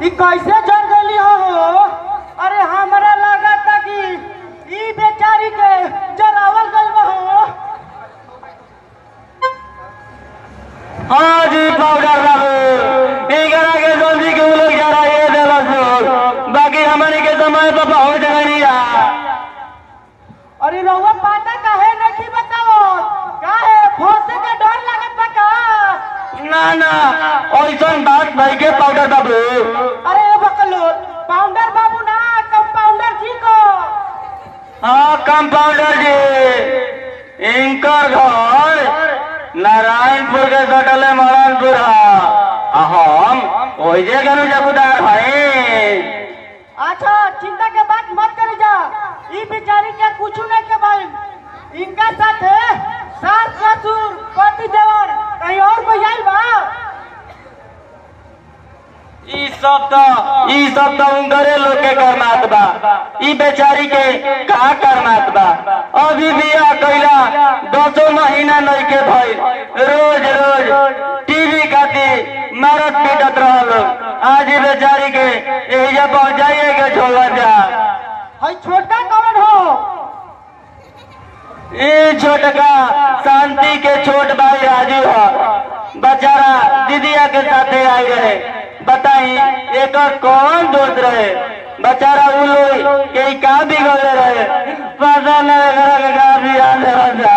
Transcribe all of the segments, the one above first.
ई कैसे जल गई हो? अरे हमरा लगा था कि ई बेचारी के जरावल गल हो। हाँ जी पाउडर बाबू इकरा के जल्दी के लोग जरा ये देलस बाकी हमनी के समय पर पहुंच गई। अरे रउआ पाता काहे नहीं बताओ? काहे फंसे के डर लगत बा का? ना ना ऐसा बात नहीं के पाउडर बाबू। अरे बकलो पाउडर बाबू ना कंपाउंडर जी को। हाँ कंपाउंडर जी इनकर घर नारायणपुर के सटले मरणपुर हम वही जगुदार भाई। अच्छा चिंता के बात मत कर जा। ई बेचारी के कुछ नहीं के भाई। इनका साथ है सास ससुर पति देवर कहीं और कोई आई बा? ई सब तो उनकरे लोग के करमात बा। ई बेचारी के का करमात बा? अभी बियाह कइला 2 महीना नहीं के भइल रोज रोज टीवी खातिर मारत पीटत रहल। आज ई बेचारी के एहिजा पहुंचाइए के छोड़ जा। हई छोटा कौन हो? ये छोटका शांति के छोट भाई राजू है। बेचारा दीदिया के साथे आई रहे। बताई एक कौन दोस्त रहे? बेचारा उ लोग के का बिगड़े रहे पता नहीं घर का भी आने वाला।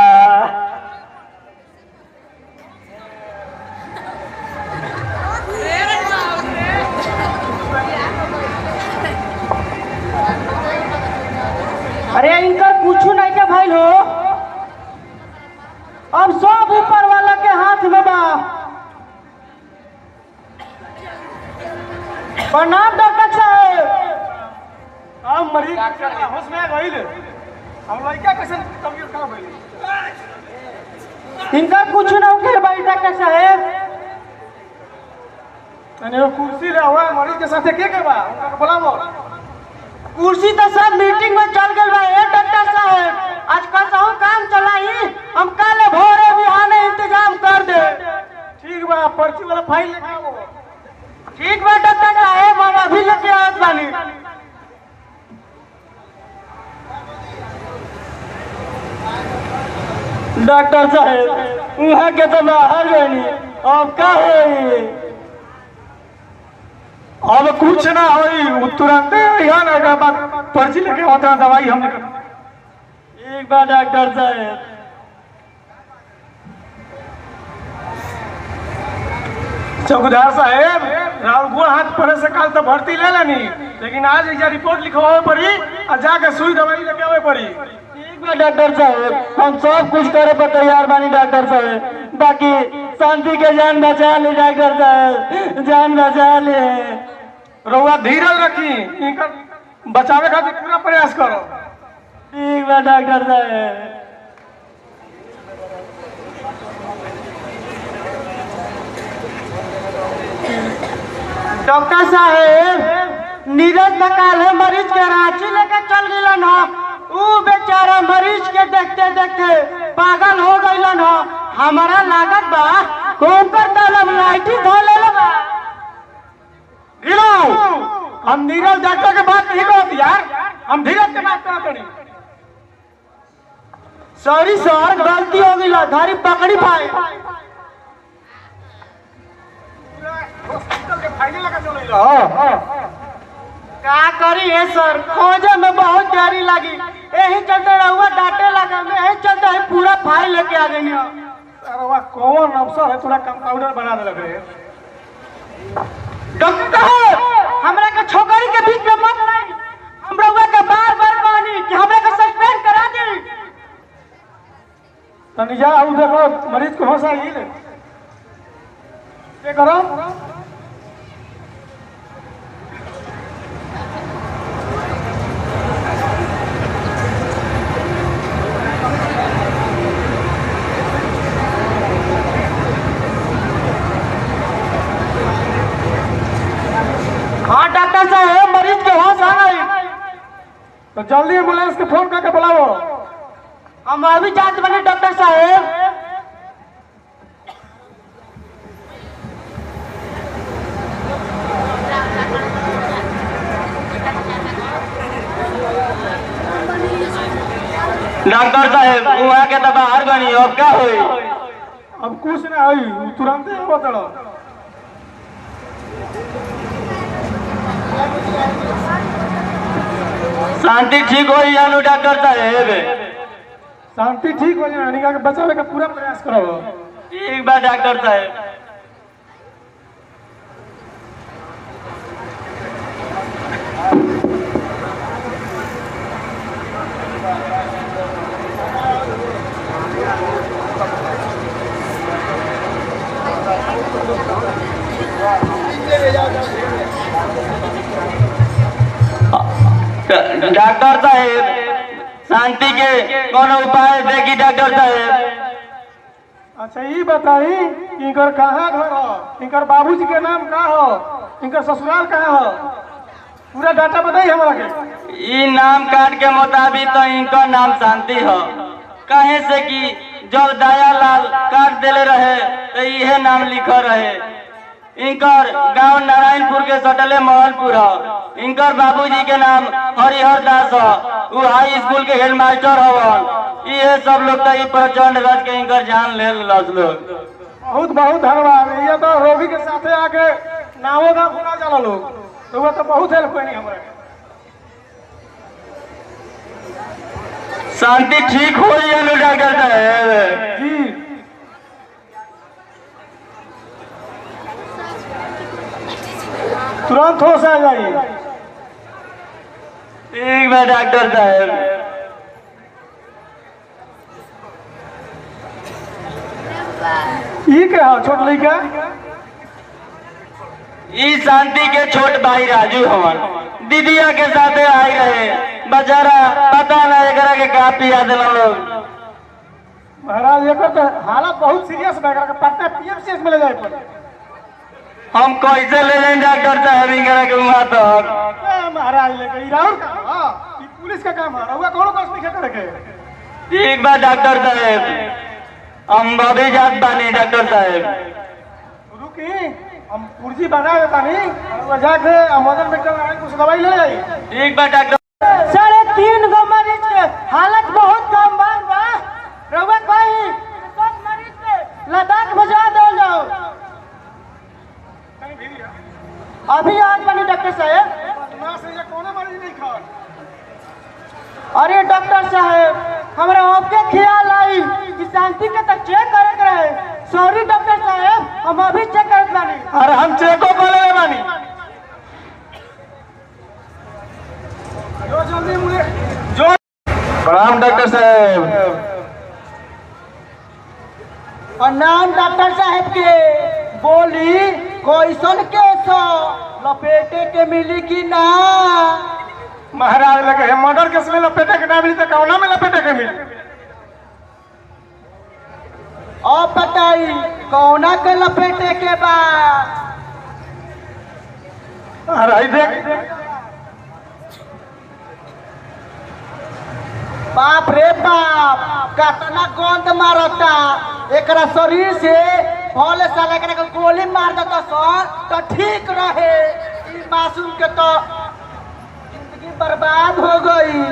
अरे इनका कुछ नहीं के भाई हो। अब सब ऊपर वाला के हाथ में बा। प्रणाम डॉक्टर साहब। हम मरीज होश में गइल हम लड़का कैसे तबीयत खराब भइल। इनका कुछ ना उठे भाई डॉक्टर साहब। अने वो कुर्सी ले हुआ मरीज के साथे के बा उनका बुलाओ। कुर्सी तो सब मीटिंग में चल गई बा। ए डॉक्टर साहब आज कसहु काम चलाई हम कल भोरे बिहाने इंतजाम कर दे। ठीक बा पर्ची वाला फाइल लेके आओ। ठीक बा डॉक्टर साहब हम अभी लेके आवत बानी। डॉक्टर साहब वहाँ के तो बाहर गई अब का होई? अब कुछ ना होई तुरंत यहाँ ना का बात पर्ची लेके आता दवाई हम एक बार डॉक्टर साहब चौकीदार साहेब राहुल गोड़ हाथ पड़े से कल तो भर्ती ले लेनी लेकिन आज एक रिपोर्ट लिखवावे पड़ी और जाके सुई दवाई लेके आवे पड़ी। ठीक बा डॉक्टर साहब हम सब कुछ करे पर तैयार बानी डॉक्टर साहब। बाकी शांति के जान बचा ले डॉक्टर साहब जान बचा ले। रउआ धीरज रखी इनका बचावे खातिर पूरा प्रयास करो। ठीक बा डॉक्टर साहब। डॉक्टर साहब नीरज नकाल है मरीज के रांची लेकर चल गए न। ऊ बेचारा मरीज के देखते देखते पागल हो गए न। हमारा लागत बा कौन कर तलब लाइटी धोले लगा। हम नीरज डॉक्टर के बात नहीं करते यार हम धीरज के बात करते नहीं। सॉरी सर गलती हो गई धारी पकड़ी पाए। हॉस्पिटल के फाइल लगा चले का करी है सर खोजे में बहुत देरी लगी। यही चलते रहुआ डांटे लगा मैं यही चलते है पूरा फाइल लेके आ गई। अरे कौन अफसर है थोड़ा कंपाउंडर बना दे लग रहे। डॉक्टर हमरा के छोकरी के बीच में मत लाई। हम रहुआ के बार बार कहनी कि हमरा के सस्पेंड करा दी। तनी जा आउ देखो मरीज को होश आई ले ये करो। हाँ डॉक्टर साहब मरीज के होश आ गई। तो जल्दी एम्बुलेंस के फोन करके बुलाओ। हम अभी जांच बने डॉक्टर साहब। डॉक्टर साहब वहाँ के तो बाहर बनी अब क्या हुई? अब कुछ ना हुई, तुरंत ही बतड़ो। शांति ठीक हो जानु डॉक्टर साहब? शांति ठीक हो जाए, निका के बचावे का पूरा प्रयास करो। ठीक बा डॉक्टर साहब। डॉक्टर साहब शांति के कौन उपाय देखी डॉक्टर साहब? अच्छा ये बताई, इनकर कहाँ घर हो, इनकर बाबूजी के नाम का हो, इनकर ससुराल कहाँ हो, पूरा डाटा बताई हमरा के। ई नाम कार्ड के मुताबिक तो इनका नाम शांति हो, कहे से कि जब दयालाल कार्ड दिले रहे तो यह नाम लिखा रहे। इनकर गांव नारायणपुर के सटले महलपुर हो। इनकर बाबूजी के नाम हरिहर दास हो, वो हाई स्कूल के हेडमास्टर हवन। ये सब लोग तो प्रचंड रच के इनकर जान ले लस लोग। बहुत बहुत धन्यवाद। ये तो रोगी के साथे आके नामो गाँव भुला जाला लोग, तो वो तो बहुत हेल्प करी हमरा के। शांति ठीक हो जाए डॉक्टर साहब जी। तुरंत होश आ जाइए। ठीक है डॉक्टर साहब। ये क्या हो छोट लड़का? ई शांति के छोट भाई राजू हवन दीदिया के साथे आई रहे। बेचारा पता ना एकरा के का पिया दिला लोग। महाराज एक तो हालत बहुत सीरियस है, एकरा के पटना पीएमसीएच में ले जाए पड़े। हम कैसे ले जाए डॉक्टर साहब इनकरा के वहां तक? महाराज लेके ई राउर का, हां ई पुलिस का काम है, रहुआ कोनो कष्ट नहीं करे के। ठीक बा डॉक्टर साहब, हम बबे जात बानी डॉक्टर साहब। रुकी, हम पुर्जी बना देता नहीं, और जाके मदन डॉक्टर आए कुछ दवाई ले जाई। ठीक बा डॉक्टर। 3.5 गो मरीज के हालत बहुत गंभीर बा। रउआ कोई सब मरीज के लद्दाख भिजवा दो जाओ। अभी आज बनी डॉक्टर साहब। ना से ये कोनो मरीज नहीं खा। अरे डॉक्टर साहब, हमरा आपके ख्याल आई कि शांति के तो चेक करे के रहे। सॉरी डॉक्टर साहब, हम अभी चेक करत बानी। अरे हम चेको कर ले बानी। जो जल्दी मुझे जो। प्रणाम डॉक्टर साहब। और नाम डॉक्टर साहब के बोली कैसन केस लपेटे के मिली कि ना? महाराज लगे मर्डर केस में लपेटे के ना मिली तो कौना में लपेटे के मिली? अब बताई कौना के लपेटे के बा? अरे देख, बाप रे बाप, कितना गंद मारता एकरा शरीर से। भले साला एकरा के गोली मार देता सर तो ठीक रहे। ई मासूम के तो जिंदगी बर्बाद हो गई।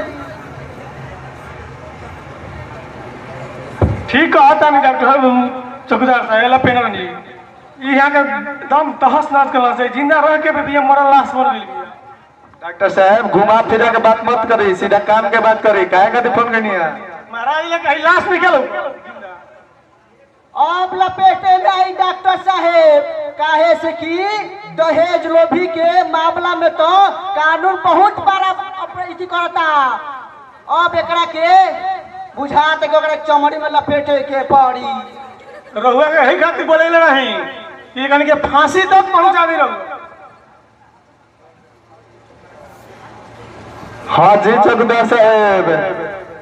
ठीक कहता नहीं डॉक्टर चौकीदार साहब, लपेना नहीं यहाँ के दम तहस नहस करना चाहिए। जिंदा रह के भी मरल लाश मर गई। डॉक्टर साहब घुमा फिरा के बात मत करी, सीधा काम के बात करी। काहे खातिर फोन करनी है? महाराज ये कहीं लाश निकलो। अब लपेटे में आई डॉक्टर साहेब, काहे से कि दहेज लोभी के मामला में तो कानून बहुत बड़ा अपराधी करता। अब एकरा के बुझात के ओकरा चमड़ी में लपेटे के पड़ी। रहुआ के यही खातिर बोले नहीं कि कन के फांसी तक पहुंचा दी रहो। हाँ जी चौकीदार साहब,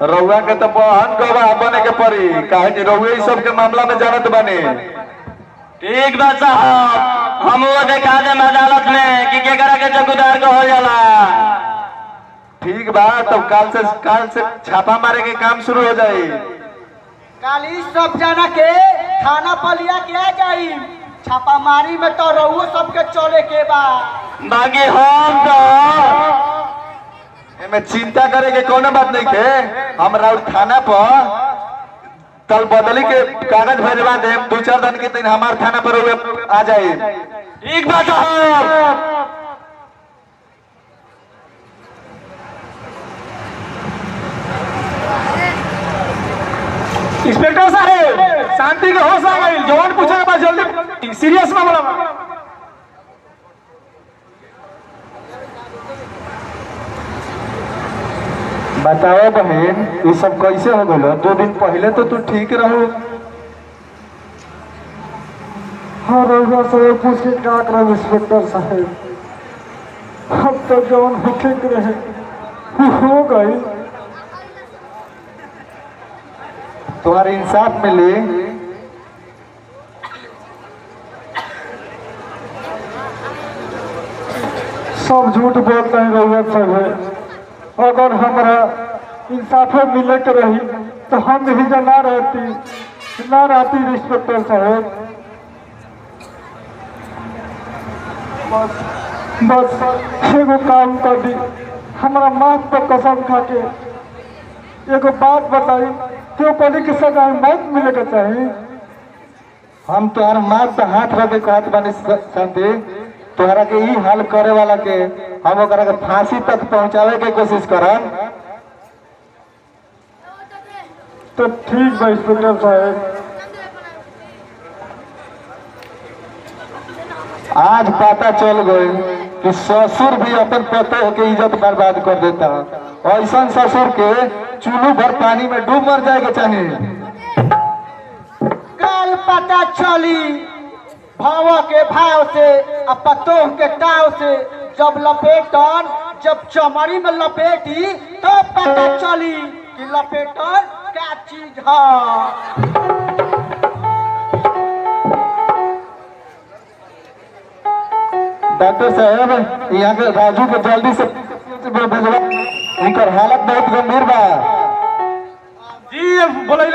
रउआ के तो बहन गवाह बने के पड़ी। काहे कि रउआ इस सब के मामला में जानत बने। ठीक बा साहब, हम वो देखा दे अदालत में कि केकरा के चौकीदार को हो जाला। ठीक बा, तो काल से छापा मारे के काम शुरू हो जाए। काली सब जना के थाना पर लिया के आ जाई। छापामारी में तो रहुओ सबके चले के बा। बाकी हम तो एमे चिंता करे के कोनो बात नहीं के। हम राउर थाना पर कल बदली के कागज भेजवा दे, 2-4 दिन के दिन हमारे थाना पर आ जाए। ठीक बात है। इंस्पेक्टर साहब शांति के होश आ गई, जवान पूछे के बाद जल्दी सीरियस मामला बा। बताओ बहन, ये सब कैसे हो गलो? 2 दिन पहले तो तू ठीक रहो। हाँ रउआ से पूछ के क्या करब इंस्पेक्टर साहब, अब तो जवान होके के रहे हो गई। तुम्हारे इंसाफ मिली। सब झूठ बोलते हैं रउआ सब है। अगर हमारा इंसाफ मिले के रही तो हम ही ना रहती इंस्पेक्टर साहब। बस एगो काम कर दी, हमारा माथ पर कसम खा के एगो बात बताई, क्यों पहले की सजा मौत मिले के चाहिए। हम तुम्हारे माथ पे हाथ रख के कहत बानी शांति, तोहरा के ई हाल करे वाला के हम ओकरा के फांसी तक पहुंचावे के कोशिश करब। तो ठीक बा इंस्पेक्टर साहब। आज पता चल गई कि ससुर भी अपन पतोह के इज्जत बर्बाद कर देता। ऐसा ससुर के चूल्हू भर पानी में डूब मर जाए के चाहिए। कल पता चली भाव के भाव से अब पतोह के ताव से, जब लपेटन जब चमड़ी में लपेटी तो पता चली कि लपेटन क्या चीज है। डॉक्टर साहब, यहाँ के राजू को जल्दी से भेजवा, इनकर हालत बहुत गंभीर बा। जी बोले